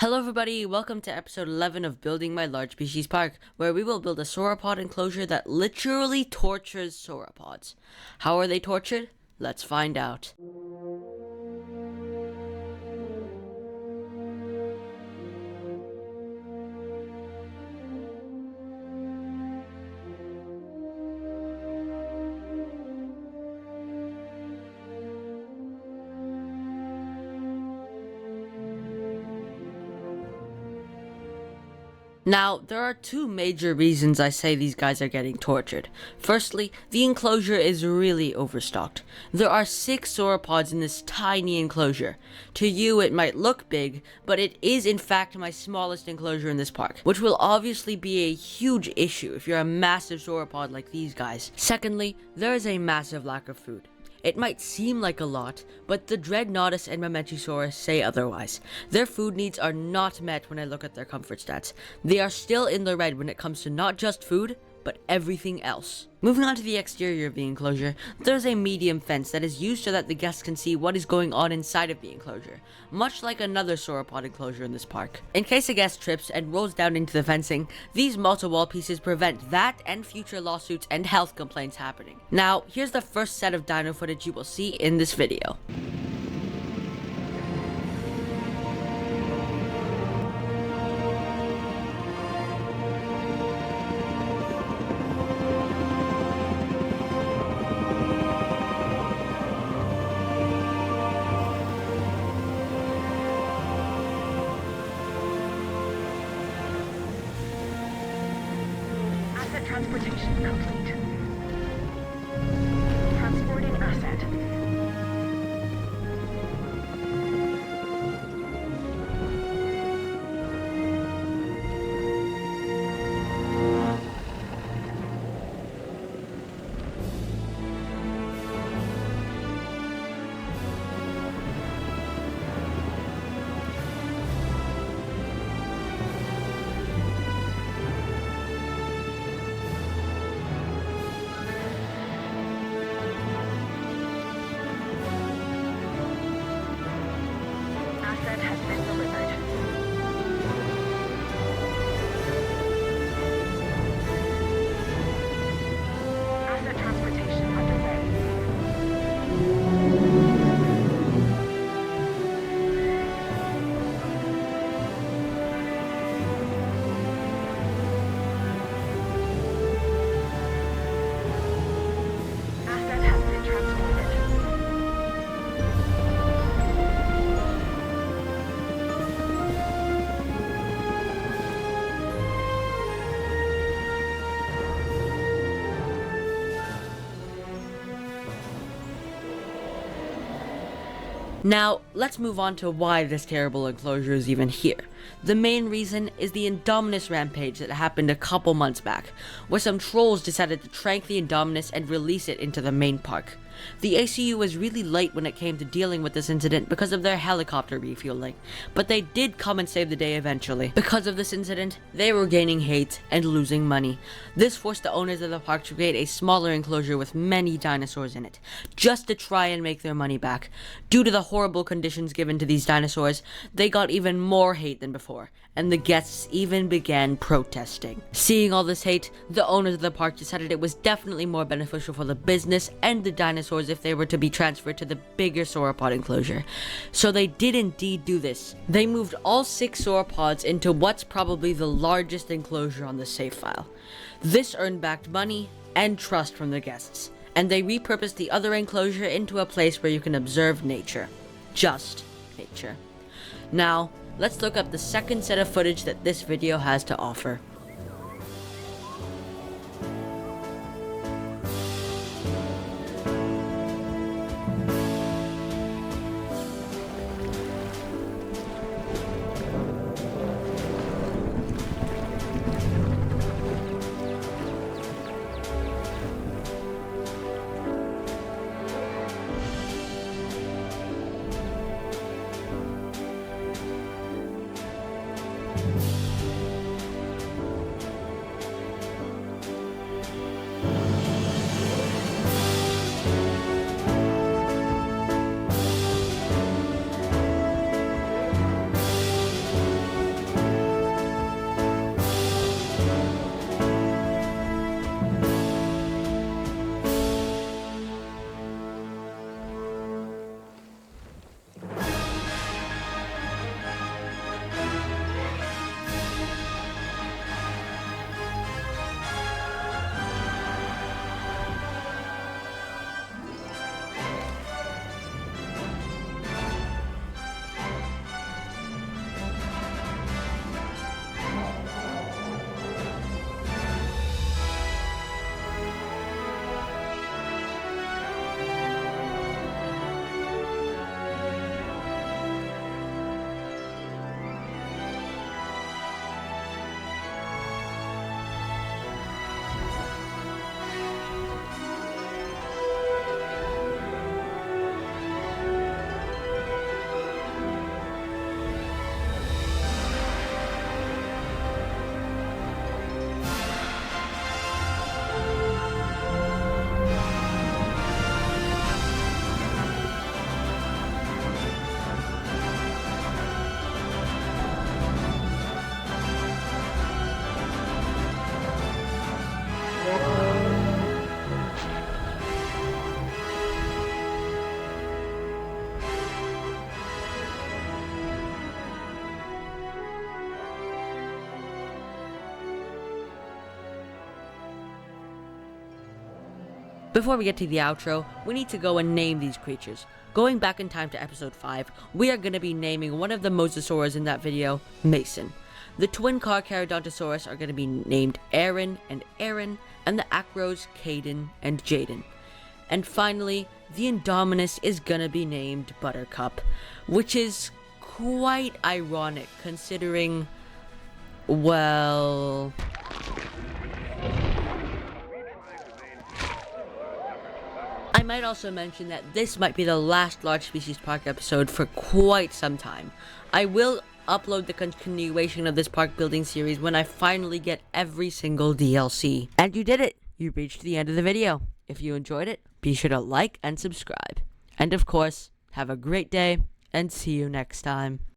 Hello everybody, welcome to episode 11 of Building My Large Species Park, where we will build a sauropod enclosure that literally tortures sauropods. How are they tortured? Let's find out. Now, there are two major reasons I say these guys are getting tortured. Firstly, the enclosure is really overstocked. There are 6 sauropods in this tiny enclosure. To you, it might look big, but it is in fact my smallest enclosure in this park, which will obviously be a huge issue if you're a massive sauropod like these guys. Secondly, there is a massive lack of food. It might seem like a lot, but the Dreadnoughtus and Mamenchisaurus say otherwise. Their food needs are not met when I look at their comfort stats. They are still in the red when it comes to not just food, but everything else. Moving on to the exterior of the enclosure, there's a medium fence that is used so that the guests can see what is going on inside of the enclosure, much like another sauropod enclosure in this park. In case a guest trips and rolls down into the fencing, these multi-wall pieces prevent that and future lawsuits and health complaints happening. Now, here's the first set of dino footage you will see in this video. Transportation complete. Transporting asset. Asset has been delivered. Asset transportation underway. Asset has been transported. Now, let's move on to why this terrible enclosure is even here. The main reason is the Indominus rampage that happened a couple months back, where some trolls decided to trank the Indominus and release it into the main park. The ACU was really late when it came to dealing with this incident because of their helicopter refueling, but they did come and save the day eventually. Because of this incident, they were gaining hate and losing money. This forced the owners of the park to create a smaller enclosure with many dinosaurs in it, just to try and make their money back. Due to the horrible conditions given to these dinosaurs, they got even more hate than before, and the guests even began protesting. Seeing all this hate, the owners of the park decided it was definitely more beneficial for the business and the dinosaurs if they were to be transferred to the bigger sauropod enclosure. So they did indeed do this. They moved all 6 sauropods into what's probably the largest enclosure on the save file. This earned back money and trust from the guests, and they repurposed the other enclosure into a place where you can observe nature. Just nature. Now, let's look up the second set of footage that this video has to offer. Before we get to the outro, we need to go and name these creatures. Going back in time to episode 5, we are going to be naming one of the mosasaurs in that video, Mason. The twin Carcharodontosaurus are going to be named Aaron, and the Acros, Caden, and Jaden. And finally, the Indominus is going to be named Buttercup, which is quite ironic considering, well... I might also mention that this might be the last Large Species Park episode for quite some time. I will upload the continuation of this park building series when I finally get every single DLC. And you did it! You reached the end of the video. If you enjoyed it, be sure to like and subscribe. And of course, have a great day, and see you next time.